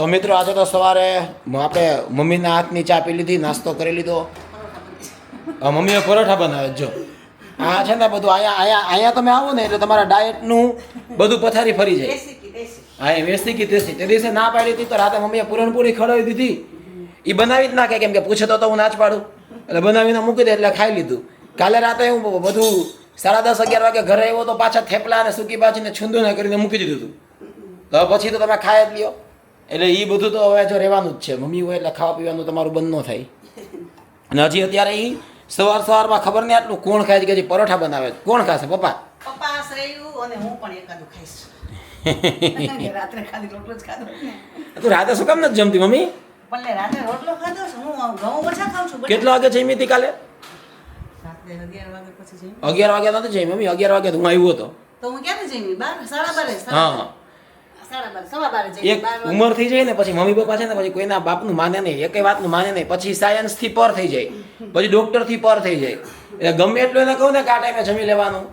તો મિત્રો આજે તો સવારે આપણે મમ્મીના હાથની ચા પી લીધી, નાસ્તો કરી લીધો. મમ્મીએ પરોઠા બનાવે જો. આ છે ને બધું અહીંયા તમે આવો ને એટલે તમારા ડાયટનું બધું પથારી ફરી જાય. હા એ વેસી કી દેશી તે દિવસે ના પાડી હતી તો રાતે મમ્મીએ પૂરણપૂરી ખવડાવી દીધી. એ બનાવી જ નાખે કેમ કે પૂછે તો હું ના જ પાડું એટલે બનાવીને મૂકી દે એટલે ખાઈ લીધું. કાલે રાતે હું બધું 10:30-11 વાગે ઘરે આવ્યો તો પાછા થેપલા અને સૂકી ભાજીને છૂંદુને કરીને મૂકી દીધું હતું. તો પછી તો તમે ખાઈ જ લ્યો. એટલે એ બધું તો હવે જો રહેવાનું જ છે. મમ્મી હોય એટલે ખાવા પીવાનું તમારું બંધ ન થાય. અને હજી અત્યારે એ સવારમાં ખબર નહીં આટલું કોણ ખાય છે કે હજી પરોઠા બનાવે છે. કોણ ખાશે? પપ્પા. પપ્પા શ્રેયું અને હું પણ એકાદું ખાઈશ. રાત્રે ખાલી રોટલો જ ખાધો ને. તું રાતે શું કામ નથી જમતી મમ્મી? પણ રાતે રોટલો ખાધો છે. હું ઘઉં ઓછા ખાઉં છું. કેટલા વાગે જમી હતી કાલે? રાત્રે 11 વાગે પછી જમી. 11 વાગે નથી જમી મમ્મી. 11 વાગે હું આવ્યો હતો. તો હું ક્યારે જમી? 12:30. હા 12:30 જમી. એક ઉંમર થઈ જાય ને પછી મમ્મી પપ્પા છે ને પછી કોઈના બાપનું માને નહીં, એકેય વાતનું માને નહીં. પછી સાયન્સથી પર થઈ જાય, પછી ડોક્ટરથી પર થઈ જાય. એટલે ગમે એટલું એને કહું ને કે આ ટાઈમે જમી લેવાનું.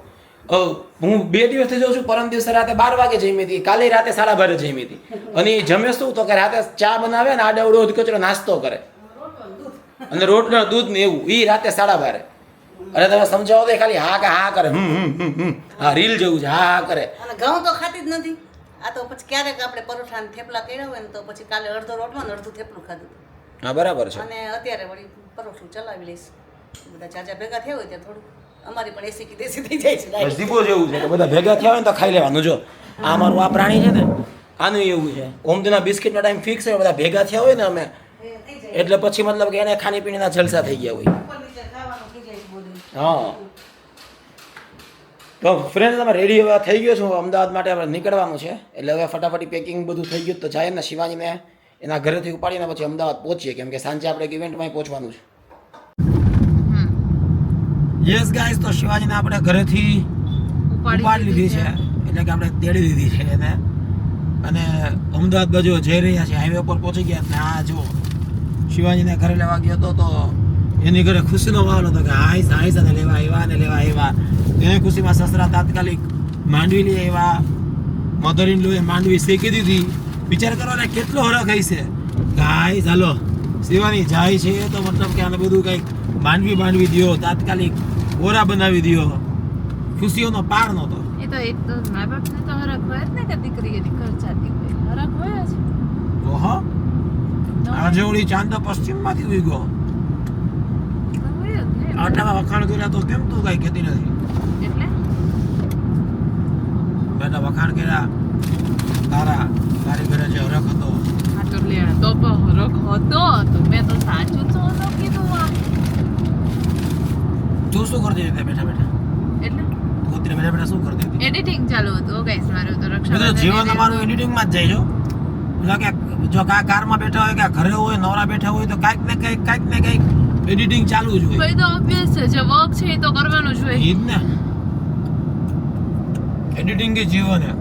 હું 2 દિવસથી જોઉં છું. પરમ દિવસે રાતે 12 વાગે જમી હતી, કાલે રાતે 12:30 જમી હતી. અને એ જમે શું તો કે રાતે ચા બનાવે ને આડે અવડો કચરો નાસ્તો કરે અને રોટલો દૂધ ને એવું. એ રાતે 12:30. અને તમે સમજાવો તો ખાલી હા કરે. હા રીલ જેવું છે. હા કરે. અને ઘઉં તો ખાતી જ નથી. આ તો પછી ક્યારેક આપણે પરોઠા ને થેપલા કર્યા હોય ને તો પછી કાલે અડધો રોટલો ને અડધું થેપલું ખાધું. હા બરાબર છે. અને અત્યારે વળી પરોઠું ચલાવી લઈશ. બધા ચાચા ભેગા થયા હોય ત્યાં થોડું અમારી પણ એસી કી દેસી થઈ જાય છે. બસ દીપો જેવું છે કે બધા ભેગા થયા હોય ને તો ખાઈ લેવાનું. જો આ મારું આ પ્રાણી છે ને આનું એવું છે. ઓમદીના બિસ્કિટનો ટાઈમ ફિક્સ હોય. બધા ભેગા થયા હોય ને અમે એટલે પછી મતલબ કે એને ખાણીપીણીના જલસા થઈ ગયા હોય. હા તો ફ્રેન્ડ તમે રેડી હવે થઈ ગયો છું. અમદાવાદ માટે આપણે નીકળવાનું છે એટલે હવે ફટાફટી પેકિંગ બધું થઈ ગયું તો જાય ને શિવાજીને એના ઘરેથી ઉપાડીને પછી અમદાવાદ પહોંચીએ કેમ કે સાંજે આપણે એક ઇવેન્ટમાં પહોંચવાનું છે. યસ ગાઈસ તો શિવાજીને આપણે ઘરેથી ઉપાડી લીધી છે એટલે કે આપણે તેડી દીધી છે એને અને અમદાવાદ બાજુ જઈ રહ્યા છે. હાઈવે પર પહોંચી ગયા ને આ જો શિવાજીને ઘરે લેવા ગયો હતો તો એની ઘરે ખુશીનો માહોલ હતો કે હાઈસ અને લેવા આવ્યા. એને ખુશીમાં સસરા તાત્કાલિક માંડવી લઈ આવ્યા. મધર ઇન લોએ માંડવી શેકી દીધી. વિચાર કરો ને કેટલો હરખ હશે. ગાઈસ હાલો શિવાની જાય છે તો મતલબ કે આને બધું કંઈક માંડવી દ્યો, તાત્કાલિક ઓરા બનાવી દ્યો. ખુશીઓનો પાર નહોતો. એ તો એક તો મા બાપને તો હરખ હોય જ ને કે દીકરી એની ઘર જાતી હોય. હરખ હોય જ. ઓહો આજે ઓળી ચાંદ પશ્ચિમમાંથી ઉઈ ગયો. આટલામાં વખાણ કર્યા તો કેમ તું કઈ કહેતી નથી? એટલે બેટા વખાણ કર્યા તારી ઘરે જે હરખ હતો. આ તો લે તો હરખ હતો તો મેં તો સાચું તો ન કીધું. આ તું શું કરતી હતી બેઠા એટલે તું અત્યારે બેઠા શું કરતી હતી? એડિટિંગ ચાલુ હતું ગાઈસ મારું તો બધું રક્ષાબંધન જીવન અમારું એડિટિંગમાં જ જાય છો. એટલે કે જો કારમાં બેઠા હોય કે ઘરે હોય નવરા બેઠા હોય તો કાંઈક ને કંઈક એડિટિંગ ચાલુ જ હોય. ભાઈ તો ઓબ્વિયસ છે જે વર્ક છે એ તો કરવાનું જ હોય. ઈ જ ને એડિટિંગ કે જીવન હે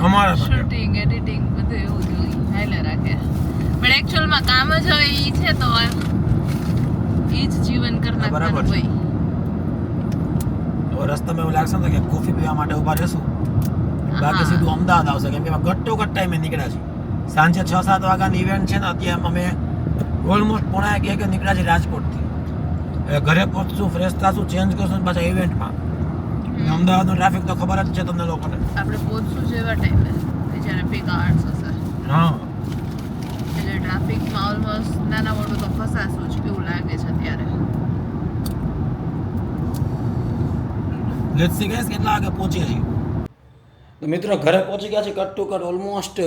અમારા માટે. શૂટિંગ એડિટિંગ બધું એવું જ હોય હાલે રાખે પણ એક્ચ્યુઅલમાં કામ જ હોય ઈ છે તો ઈ જ જીવન બરાબર કરનાર છે. હોય. તો રસ્તામાં એવું લાગશે ને કે કોફી પીવા માટે ઊભા રહેશું બાકી સીધું અમદાવાદ આવશે કેમ કે ઘટ્ટો ટાઈમે નીકળ્યા છે. સાંજે 6-7 વાગ્યાની ઇવેન્ટ છે ને અત્યારે અમે ઓલમોસ્ટ 1:30 નીકળ્યા છે રાજકોટથી. હવે ઘરે પહોંચશું, ફ્રેશ થશું, ચેન્જ કરશું પાછા ઇવેન્ટમાં. અમદાવાદનો ટ્રાફિક તો ખબર જ છે તમને લોકોને. આપણે પહોંચશું જેવા ટાઈમે જ્યારે પીક આર્ટ્સ હશે હા એટલે ટ્રાફિકમાં ઓલમોસ્ટ નાના મોટું તો ફસાશું જ એવું લાગે છે અત્યારે. લેટ્સ સી ગાઈસ કેટલા વાગે પહોંચીએ છીએ. તો મિત્રો ઘરે પહોંચી ગયા છે કટ ટુ કટ ઓલમોસ્ટ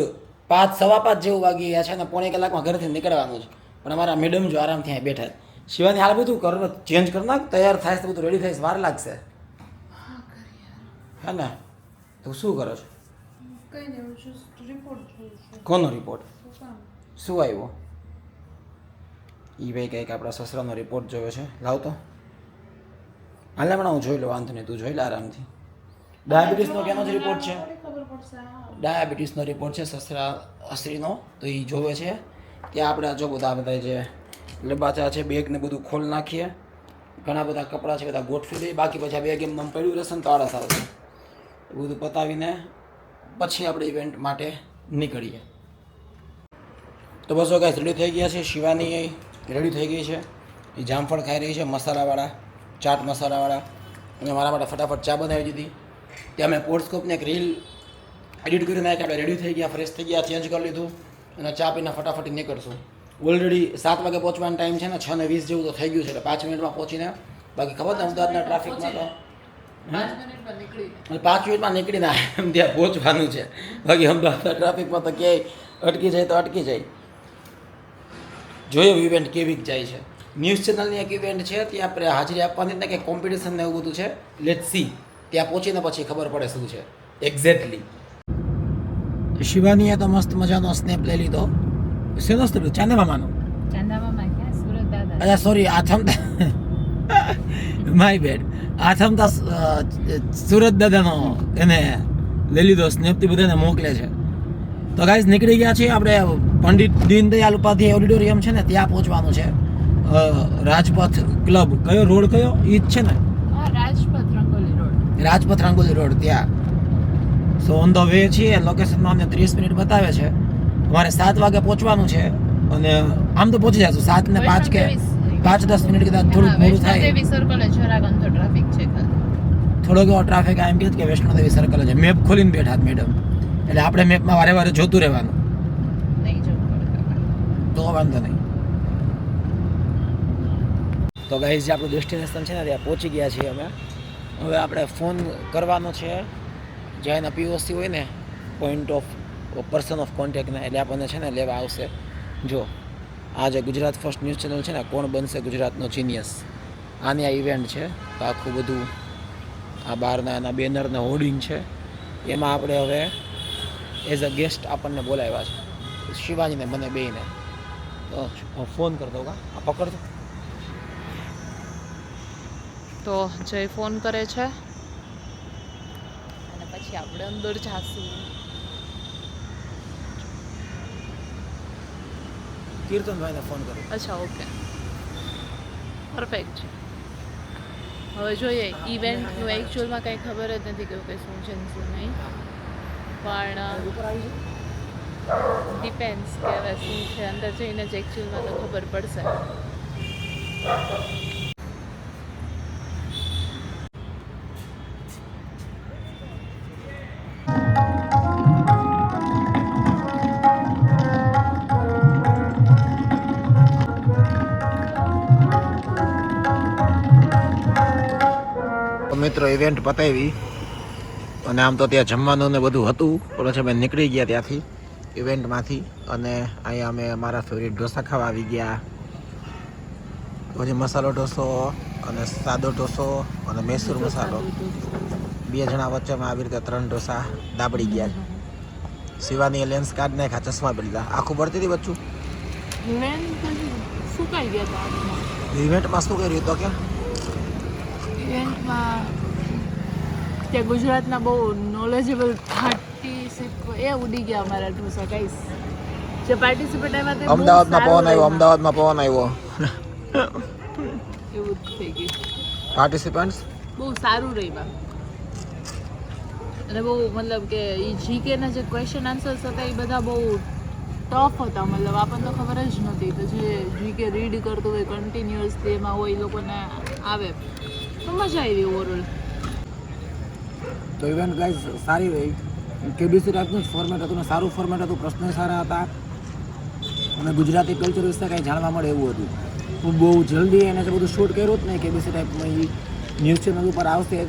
5-5:15 જેવું વાગી ગયા છે અને 1.5 કલાકમાં ઘરેથી નીકળવાનું છે. પણ અમારા મેડમ જો આરામથી અહીં બેઠા શિવાની હાલ બધું કરો ચેન્જ કરી નાખ તૈયાર થાય તો બધું રેડી થાય વાર લાગશે. હા ને તું શું કરો છો? કોનો રિપોર્ટ? શું આવ્યો? એ ભાઈ કંઈક આપણા સસરાનો રિપોર્ટ જોયો છે. લાવ તો હાલે હમણાં હું જોઈ લો. વાંધો નહીં તું જોઈ લે આરામથી. ડાયાબિટીસનો કેનો જ રિપોર્ટ છે? ડાયાબિટીસનો રિપોર્ટ છે સસરાશ્રીનો તો એ જોવે છે. ત્યાં આપણે જો બધા જે લબાચા છે બેગ ને બધું ખોલ નાખીએ. ઘણા બધા કપડાં છે બધા ગોઠવી દઈએ. બાકી પછી આ બેગ એમ પડ્યું રહેશે ને તો આળસ આવશે. એ બધું પતાવીને પછી આપણે ઇવેન્ટ માટે નીકળીએ. તો બસો ગાઈસ રેડી થઈ ગયા છે. શિવાની રેડી થઈ ગઈ છે. એ જામફળ ખાઈ રહી છે મસાલાવાળા, ચાટ મસાલાવાળા. અને મારા માટે ફટાફટ ચા બનાવી દીધી. ત્યાં મેં પોડસ્કોપને એક રીલ એડિટ કરી નાખી. આપણે રેડી થઈ ગયા, ફ્રેશ થઈ ગયા, ચેન્જ કરી લીધું અને ચા પીને ફટાફટ નીકળશું. ઓલરેડી 7 વાગે પહોંચવાનો ટાઈમ છે ને, 6:20 જેવું તો થઈ ગયું છે. એટલે 5 મિનિટમાં પહોંચીને, બાકી ખબર ને અમદાવાદના ટ્રાફિકમાં તો 5 મિનિટમાં નીકળીને એમ ત્યાં પહોંચવાનું છે. બાકી અમદાવાદના ટ્રાફિકમાં તો ક્યાંય અટકી જાય તો અટકી જાય. જોયો ઇવેન્ટ કેવી જાય છે. ન્યૂઝ ચેનલની એક ઇવેન્ટ છે, ત્યાં આપણે હાજરી આપવાની ને કંઈક કોમ્પિટિશન ને એવું બધું છે. લેટ સી, ત્યાં પહોંચીને પછી ખબર પડે શું છે એક્ઝેક્ટલી. શિવાનીએ તો મસ્ત મજાનો સ્નેપ લઈ લીધો. શેનો સ્નેપ? ચાંદા મામાનો. ચાંદા મામા ક્યાં? સુરત દાદા. અચ્છા સોરી, આથમતા માય બેડ. આથમતા સુરત દાદાનો એને લઈ લીધો સ્નેપથી બધાને મોકલે છે. તો ગાઈઝ નીકળી ગયા છીએ આપણે. પંડિત દીનદયાલ ઉપાધ્યાય ઓડિટોરિયમ છે ને, ત્યાં પહોંચવાનું છે. રાજપથ ક્લબ, કયો રોડ કયો? ઈ જ છે ને, હા, રાજપથ રંગોલી રોડ. રાજપથ રાંગોલી રોડ, ત્યાં. સો ઓન ધ વે છીએ. લોકેશનમાં અમને 30 મિનિટ બતાવે છે. અમારે 7 વાગે પહોંચવાનું છે. અને આમ તો પહોંચી જશું 7 ને 5 કે 5-10 મિનિટ કદાચ થોડુંક મોડું થાય. વૈષ્ણોદેવી સર્કલ જરાક અંતર ટ્રાફિક છે ખાલી. થોડોક એવો ટ્રાફિક એમ કહે કે વૈષ્ણોદેવી સર્કલ છે. મેપ ખોલીને બેઠા મેડમ, એટલે આપણે મેપમાં વારે વારે જોતું રહેવાનું. નહીં જવું પડે. તો વાંધો નહીં. તો ગાઈઝ જે આપણું ડેસ્ટિનેશન છે ને, ત્યાં પહોંચી ગયા છીએ અમે. હવે આપણે ફોન કરવાનો છે જ્યાં એના પીઓસી હોય ને, પોઈન્ટ ઓફ પર્સન ઓફ કોન્ટેક્ટને, એટલે આપણને છે ને લેવા આવશે. જો આ જે ગુજરાત ફર્સ્ટ ન્યૂઝ ચેનલ છે ને, કોણ બનશે ગુજરાતનો જીનિયસ, આની આ ઇવેન્ટ છે. તો આખું બધું આ બહારના એના બેનર ને હોર્ડિંગ છે, એમાં આપણે હવે એઝ અ ગેસ્ટ આપણને બોલાવ્યા છે, શિવાનીને મને બેયને. તો હું ફોન કરી દઉં. આ પકડતો. તો જય ફોન કરે છે અને પછી આપણે અંદર જાશું. કીર્તનભાઈને ફોન કર્યો. અચ્છા, ઓકે, પરફેક્ટ. હવે જોઈએ, ઇવેન્ટનું એકચ્યુઅલમાં કંઈ ખબર જ નથી કે શું છે ને શું નહીં, પણ ડિપેન્ડ્સ કે હવે શું છે. અંદર જઈને જ એકચ્યુઅલમાં તો ખબર પડશે. મિત્રો ઇવેન્ટ પતાવી અને આમ તો ત્યાં જમવાનું ને બધું હતું, પણ પછી અમે નીકળી ગયા ત્યાંથી ઇવેન્ટમાંથી. અને અહીંયા અમે મારા ફેવરિટ ઢોસા ખાવા આવી ગયા. પછી મસાલો ઢોસો અને સાદો ઢોસો અને મૈસૂર મસાલો, 2 જણા વચ્ચેમાં આવી રીતે 3 ઢોસા દાબડી ગયા. શિવાની લેન્સ કાઢ નાખ્યા, ચશ્મા પહેરી લીધા. આખું પડતી હતી બચ્ચું. સુકાઈ ગયા હતા. ઇવેન્ટમાં શું કર્યું તો કે ઇવેન્ટમાં ત્યાં ગુજરાતના બહુ નોલેજેબલ પાર્ટિસિપેટ એ ઉડી ગયા અમારા ઢોસા ગાઈસ. જે પાર્ટિસિપેટ આવ્યા તે અમદાવાદમાં પવન આવ્યો, અમદાવાદમાં પવન આવ્યો. એવું જ થઈ ગયું. પાર્ટિસિપન્ટ્સ બહુ સારું રહ્યું. અને બહુ મતલબ કે એ જીકેના જે ક્વેશ્ચન આન્સર્સ હતા એ બધા બહુ ટફ હતા. મતલબ આપણને તો ખબર જ નહોતી. તો જે જીકે રીડ કરતું હોય કન્ટિન્યુઅસલી એમાં હોય, એ લોકોને આવે તો મજા આવી ઓવરઓલ. તો ઇવેન્ટ ગાઈઝ સારી રહી. કેબીસી ટાઈપનું જ ફોર્મેટ હતું ને સારું ફોર્મેટ હતું. પ્રશ્નો સારા હતા અને ગુજરાતી કલ્ચર વિશે કાંઈ જાણવા મળે એવું હતું. હું બહુ જલ્દી એને બધું શૂટ કર્યું જ નહીં. કેબીસી ટાઈપમાં એ ન્યૂઝ ચેનલ ઉપર આવશે,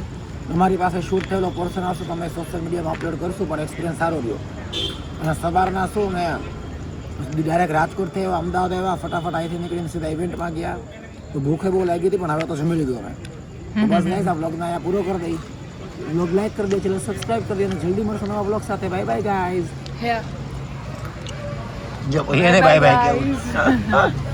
અમારી પાસે શૂટ થયેલો પોર્શન આવશે તો અમે સોશિયલ મીડિયામાં અપલોડ કરશું. પણ એક્સપિરિયન્સ સારો રહ્યો. અને સવારના શું મેં ડાયરેક્ટ રાજકોટથી આવ્યા, અમદાવાદ આવ્યા, ફટાફટ અહીંથી નીકળીને સીધા ઇવેન્ટમાં ગયા. તો ભૂખે બહુ લાગી હતી, પણ હવે તો જમી લીધું અમે. તો બસ ગાઈઝ આ બ્લોગને અહીંયા પૂરો કરી દઈ. બ્લોગ લાઈક કરી દે, ચેનલ સબસ્ક્રાઇબ કરી દે અને જલ્દી મળશું નવા બ્લોગ સાથે. Bye bye guys. હે જો એને બાય બાય કેવું.